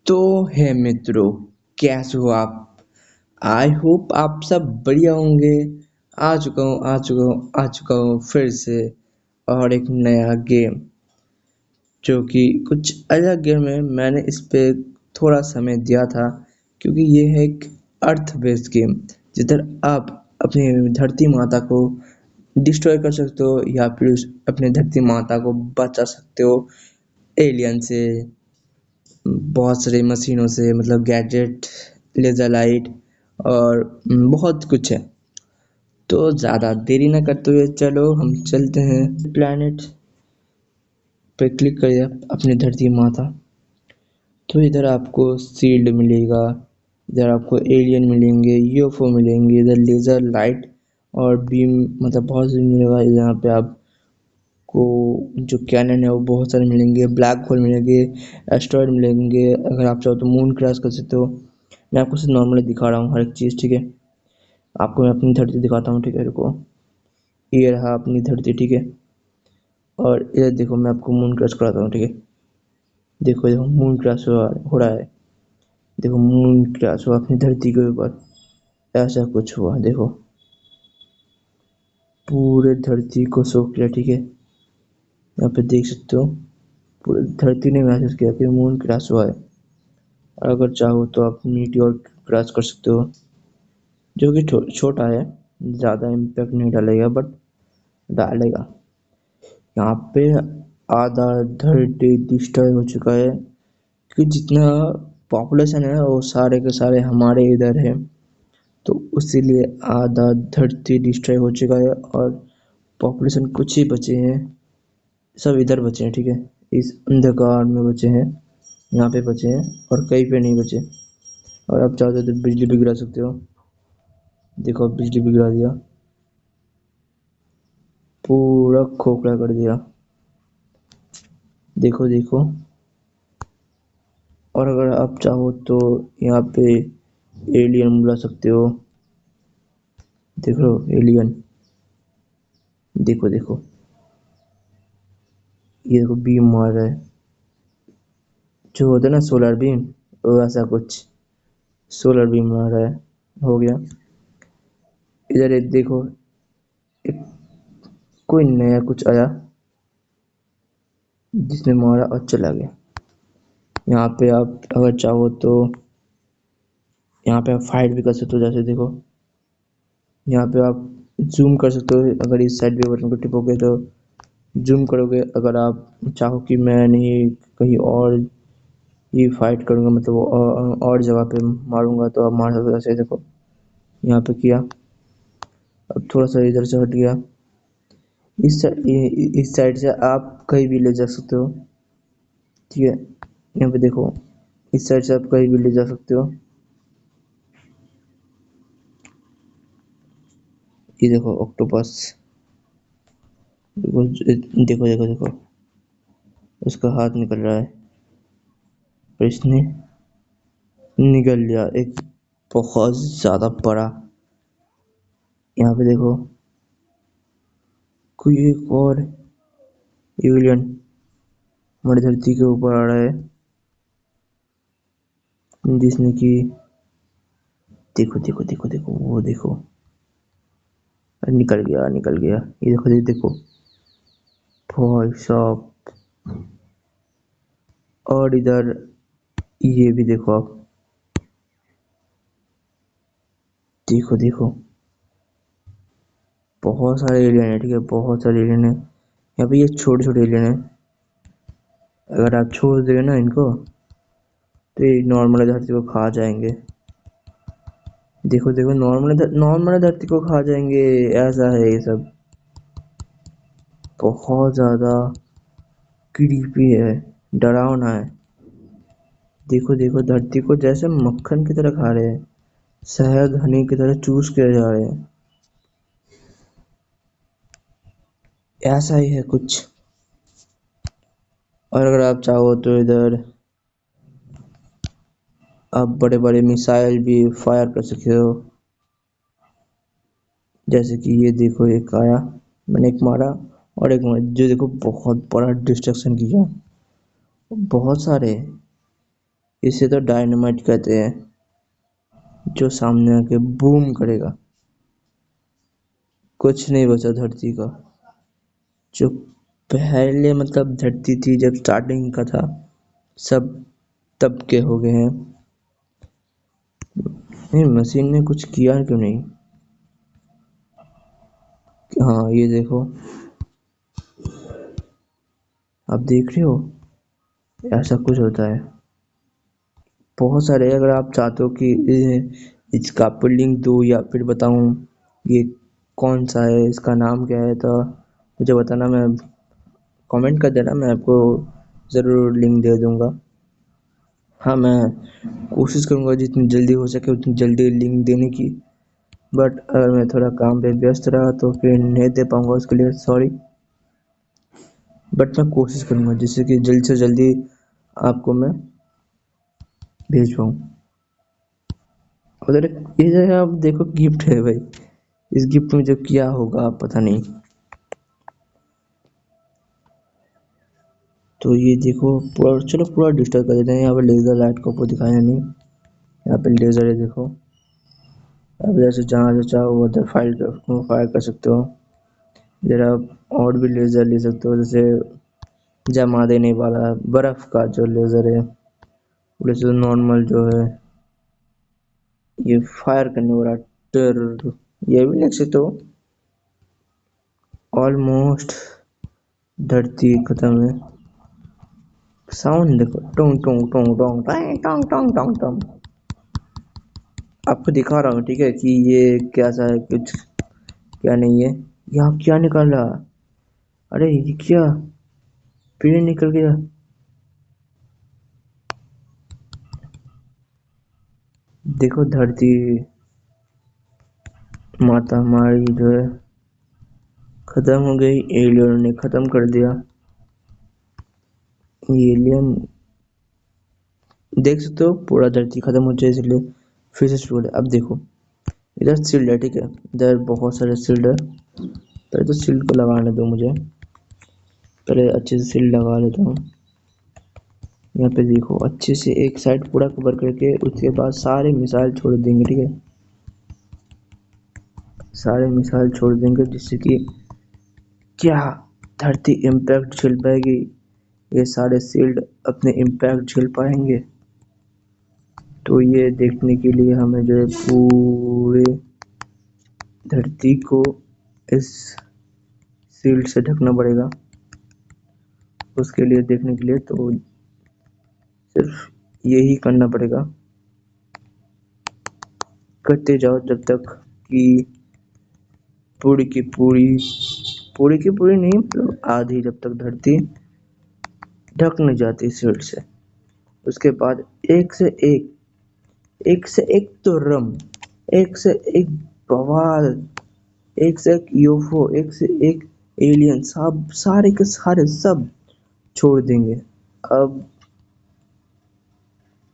तो है मित्रों, कैसे हो आप? आई होप आप सब बढ़िया होंगे। आ चुका हूँ फिर से। और एक नया गेम, जो कि कुछ अलग गेम है। मैंने इस पे थोड़ा समय दिया था, क्योंकि ये है एक अर्थ बेस्ड गेम, जिधर आप अपनी धरती माता को डिस्ट्रॉय कर सकते हो, या फिर अपने धरती माता को बचा सकते हो एलियन से, बहुत सारी मशीनों से, मतलब गैजेट, लेज़र लाइट और बहुत कुछ है। तो ज़्यादा देरी ना करते हुए चलो हम चलते हैं प्लैनेट पे। क्लिक करिए अपनी धरती माता। तो इधर आपको शील्ड मिलेगा, इधर आपको एलियन मिलेंगे, यूएफओ मिलेंगे, इधर लेज़र लाइट और बीम, मतलब बहुत से मिलेगा। यहाँ पे आप को जो कैनन है वो बहुत सारे मिलेंगे, ब्लैक होल मिलेंगे, एस्ट्रॉयड मिलेंगे। अगर आप चाहो तो मून क्रैश कर सकते हो। मैं आपको सिर्फ नॉर्मली दिखा रहा हूँ हर एक चीज़, ठीक है। आपको मैं अपनी धरती दिखाता हूँ, ठीक है, रुको। ये रहा अपनी धरती, ठीक है। और इधर देखो, मैं आपको मून क्रैश कराता हूँ, ठीक है। देखो देखो मून क्रैश हो रहा है। देखो मून क्रैश हुआ अपनी धरती के ऊपर, ऐसा कुछ हुआ। देखो पूरे धरती को सोख लिया, ठीक है। यहाँ पे देख सकते हो पूरी धरती ने महसूस किया कि मून क्रैश हुआ है। और अगर चाहो तो आप मीटियोर क्रैश कर सकते हो, जो कि छोटा है, ज़्यादा इम्पैक्ट नहीं डालेगा, बट डालेगा। यहाँ पे आधा धरती डिस्ट्रॉय हो चुका है, क्योंकि जितना पॉपुलेशन है वो सारे के सारे हमारे इधर है, तो इसीलिए आधा धरती डिस्ट्रॉय हो चुका है। और पॉपुलेशन कुछ ही बचे हैं, सब इधर बचे हैं, ठीक है। इस अंधकार में बचे हैं, यहाँ पे बचे हैं, और कहीं पे नहीं बचे। और आप चाहते तो बिजली भी गिरा सकते हो। देखो बिजली भी गिरा दिया, पूरा खोखला कर दिया। देखो देखो। और अगर आप चाहो तो यहाँ पे एलियन बुला सकते हो। देख लो एलियन, देखो देखो, ये देखो बीम मार रहा है, जो होता है ना सोलर बीम, वैसा कुछ सोलर बीम मार रहा है। हो गया। इधर एक देखो, एक कोई नया कुछ आया, जिसने मारा और चला गया। यहाँ पे आप अगर चाहो तो यहाँ पे आप फाइट भी कर सकते हो। जैसे देखो, यहाँ पे आप जूम कर सकते हो। अगर इस साइड पे बटन को टिपोगे तो जूम करोगे। अगर आप चाहो कि मैं नहीं कहीं और ही फाइट करूँगा, मतलब और जगह पे मारूंगा, तो आप मार सकते हो। ऐसे देखो, यहाँ पे किया, अब थोड़ा सा इधर से हट गया। इस साइड से आप कहीं भी ले जा सकते हो, ठीक है। यहाँ पे देखो, इस साइड से आप कहीं भी ले जा सकते हो। ये देखो ऑक्टोपस, देखो देखो देखो देखो, उसका हाथ निकल रहा है और इसने निगल लिया एक बहुत ज्यादा बड़ा। यहाँ पे देखो, कोई एक और एलियन हमारी धरती के ऊपर आ रहा है, जिसने कि देखो देखो देखो देखो, वो देखो, निकल गया निकल गया। ये देखो ये देखो भाई साहब। और इधर ये भी देखो आप, देखो देखो, बहुत सारे एलियन है, ठीक है, बहुत सारे एलियन है। यहाँ पे ये छोटे छोटे एलियन है। अगर आप छोड़ देंगे ना इनको, तो ये नॉर्मल धरती को खा जाएंगे। देखो देखो, नॉर्मल धरती को खा जाएंगे। ऐसा है ये सब, बहुत ज्यादा क्रीपी है, डरावना है। देखो देखो, धरती को जैसे मक्खन की तरह खा रहे हैं, शहद हनी की तरह चूस के जा रहे हैं। ऐसा ही है कुछ। और अगर आप चाहो तो इधर आप बड़े बड़े मिसाइल भी फायर कर सकते हो। जैसे कि ये देखो, एक आया, मैंने एक मारा और एक मारा, जो देखो बहुत बड़ा डिस्ट्रक्शन किया। बहुत सारे, इसे तो डायनामाइट कहते हैं, जो सामने आके बूम करेगा। कुछ नहीं बचा धरती का। जो पहले मतलब धरती थी जब स्टार्टिंग का था, सब तब के हो गए हैं। नहीं, मशीन ने कुछ किया क्यों नहीं? हाँ, ये देखो, आप देख रहे हो, ऐसा कुछ होता है। बहुत सारे, अगर आप चाहते हो कि इसका आपको लिंक दूँ या फिर बताऊँ ये कौन सा है, इसका नाम क्या है, तो मुझे बताना, मैं कमेंट कर देना, मैं आपको ज़रूर लिंक दे दूँगा। हाँ, मैं कोशिश करूँगा जितनी जल्दी हो सके उतनी जल्दी लिंक देने की, बट अगर मैं थोड़ा काम पे व्यस्त रहा तो फिर नहीं दे पाऊँगा, उसके लिए सॉरी। बट मैं कोशिश करूँगा जिससे कि जल्द से जल्दी आपको मैं भेज पाऊँ। उधर ये जो है, आप देखो, गिफ्ट है भाई। इस गिफ्ट में जो क्या होगा आप पता नहीं। तो ये देखो पूरा, चलो पूरा डिस्टर्ब कर देते हैं। यहाँ पे लेजर लाइट को दिखाया नहीं, यहाँ पे लेजर है देखो। आप जैसे जहाँ से चाहो उधर फायर कर सकते हो। इधर आप और भी लेजर ले सकते हो, जैसे जमा देने वाला बर्फ का जो लेजर है, जैसे नॉर्मल जो है, ये फायर करने वाला टर, ये भी लिख सकते हो। ऑलमोस्ट धरती खत्म है। साउंड देखो, टोंग टोंग टोंग टोंग टोंग टोंग टोंग टोंग टोंग। आपको दिखा रहा हूँ ठीक है कि ये कैसा है, कुछ क्या नहीं है। यहाँ क्या निकल रहा? अरे ये क्या, पेड़ निकल गया। देखो धरती माता हमारी जो है खत्म हो गई, एलियन ने खत्म कर दिया। एलियन देख सकते हो, पूरा धरती खत्म हो जाए इसलिए फिर से शुरू है। अब देखो, इधर शील्ड है ठीक है, इधर बहुत सारे शील्ड है। पहले तो शील्ड को लगाने दो मुझे, पहले अच्छे से शील्ड लगा लेता हूँ। यहाँ पे देखो अच्छे से एक साइड पूरा कवर करके उसके बाद सारे मिसाइल छोड़ देंगे ठीक है। सारे मिसाइल छोड़ देंगे जिससे कि क्या धरती इम्पैक्ट झेल पाएगी, ये सारे शील्ड अपने इम्पैक्ट झेल पाएंगे। तो ये देखने के लिए हमें जो है पूरे धरती को इस शील्ड से ढकना पड़ेगा। उसके लिए देखने के लिए तो सिर्फ यही करना पड़ेगा, करते जाओ जब तक कि पूरी की पूरी, पूरी की पूरी नहीं मतलब आधी, जब तक धरती ढक नहीं जाती शील्ड से। उसके बाद एक से एक, एक से एक तुर्रम, एक से एक बवाल, एक से एक यूफो, एक से एक एलियन, सब सारे के सारे सब छोड़ देंगे। अब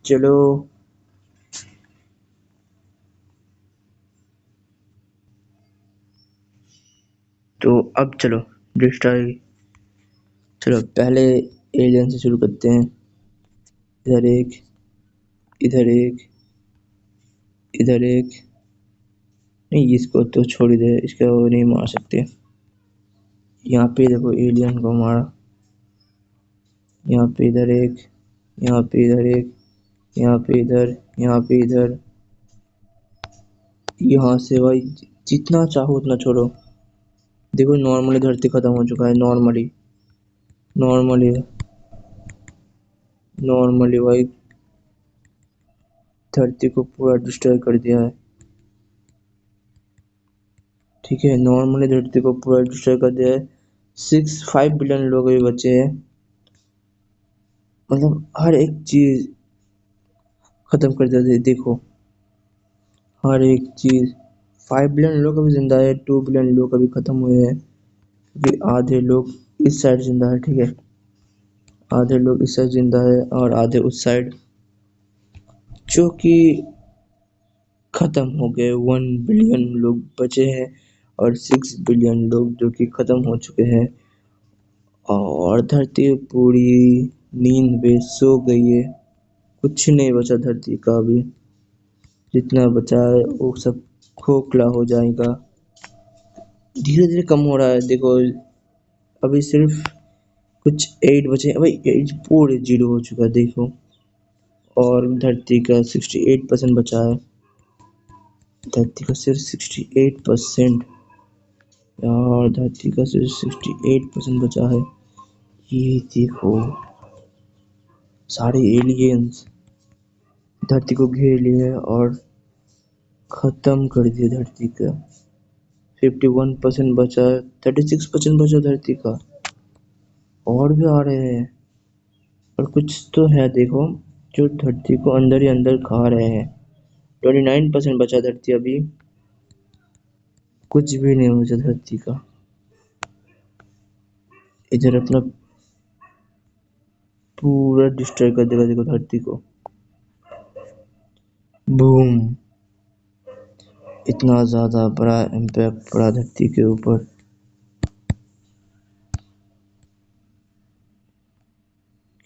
चलो, तो अब चलो डिस्ट्रॉय, चलो पहले एलियन से शुरू करते हैं। इधर एक, इधर एक, इधर एक, नहीं इसको तो छोड़ ही दे, इसको नहीं मार सकते। यहाँ पे देखो एलियन को मारा, यहाँ पे इधर एक, यहाँ पे इधर एक, यहाँ पे इधर, यहाँ पे इधर, यहाँ से भाई जितना चाहो उतना छोड़ो। देखो नॉर्मली धरती खत्म हो चुका है, नॉर्मली, नॉर्मली, नॉर्मली भाई धरती को पूरा डिस्ट्रॉय कर दिया है। ठीक है, नॉर्मली धरती को पूरा डिस्ट्रॉय कर दिया है। 5 बिलियन लोग अभी बचे हैं, मतलब हर एक चीज खत्म कर दिया है। देखो हर एक चीज, 5 बिलियन लोग अभी जिंदा है, 2 बिलियन लोग अभी खत्म हुए हैं, क्योंकि आधे लोग इस साइड जिंदा है ठीक है, आधे लोग इस साइड जिंदा है और आधे उस साइड, जो कि खत्म हो गए। 1 बिलियन लोग बचे हैं और 6 बिलियन लोग जो कि खत्म हो चुके हैं, और धरती पूरी नींद में सो गई है। कुछ नहीं बचा धरती का अभी। जितना बचा है वो सब खोखला हो जाएगा। धीरे धीरे कम हो रहा है देखो। अभी सिर्फ कुछ 8 बचे हैं। भाई 8 पूरे 0 हो चुका है देखो। और धरती का 68% बचा है। धरती का सिर्फ 68%। यार धरती का सिर्फ 68% बचा है। ये देखो सारे एलियंस धरती को घेर लिए हैं और खत्म कर दिया धरती का। 51% बचा है। 36% बचा धरती का। और भी आ रहे हैं। और कुछ तो है देखो जो धरती को अंदर ही अंदर खा रहे हैं। 29% बचा धरती अभी। कुछ भी नहीं बचा धरती का। इधर अपना पूरा डिस्ट्रॉय कर देगा देखो धरती को। बूम। इतना ज्यादा बड़ा इम्पैक्ट पड़ा धरती के ऊपर।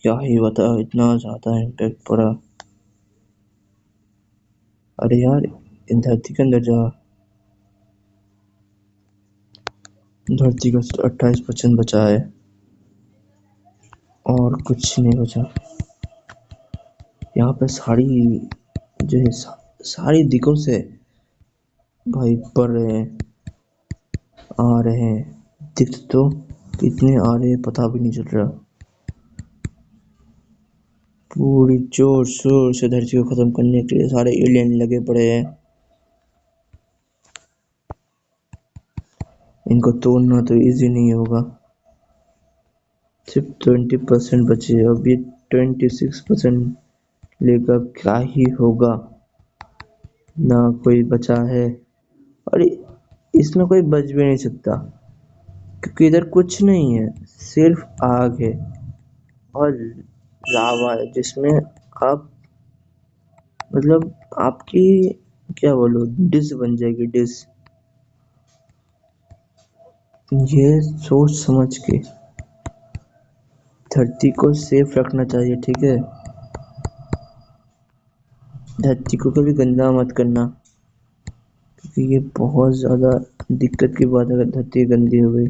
क्या ही बता इतना ज्यादा इम्पैक्ट पड़ा। अरे यार इन धरती के अंदर जा। धरती का 28% बचा है। और कुछ नहीं बचा। यहाँ पे सारी जो है सारी दिक्कतों से भाई बढ़ रहे हैं आ रहे हैं। दिख तो कितने आ रहे हैं पता भी नहीं चल रहा। पूरी जोर शोर से धरती को खत्म करने के लिए सारे एलियन लगे पड़े हैं। इनको तोड़ना तो इजी नहीं होगा। सिर्फ 20% बचे। अभी 26% लेकर क्या ही होगा। ना कोई बचा है। और इसमें कोई बच भी नहीं सकता क्योंकि इधर कुछ नहीं है। सिर्फ आग है और लावा है जिसमें आप मतलब आपकी क्या बोलो डिश बन जाएगी डिश। ये सोच समझ के धरती को सेफ रखना चाहिए ठीक है। धरती को कभी गंदा मत करना क्योंकि ये बहुत ज़्यादा दिक्कत की बात है अगर धरती गंदी हो गई।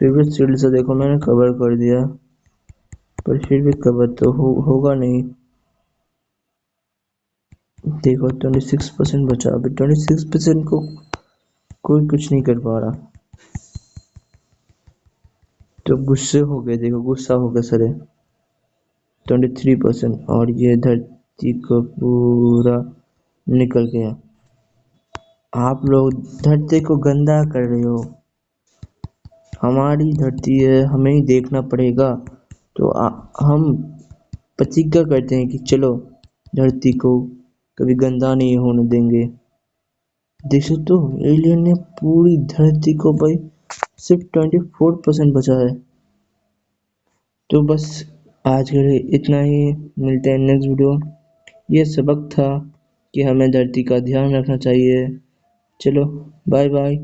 फिर भी शील्ड से देखो मैंने कवर कर दिया पर फिर भी कवर तो होगा नहीं। देखो 26% बचा। अभी 26% को कोई कुछ नहीं कर पा रहा। तो गुस्से हो गए देखो गुस्सा हो गया सरे। 23% और ये धरती को पूरा निकल गया। आप लोग धरती को गंदा कर रहे हो। हमारी धरती है हमें ही देखना पड़ेगा। तो हम प्रतिज्ञा करते हैं कि चलो धरती को कभी गंदा नहीं होने देंगे। देख सकते हो एलियन ने पूरी धरती को भाई सिर्फ 24% बचा है। तो बस आज के लिए इतना ही। मिलते हैं नेक्स्ट वीडियो। ये सबक था कि हमें धरती का ध्यान रखना चाहिए। चलो बाय बाय।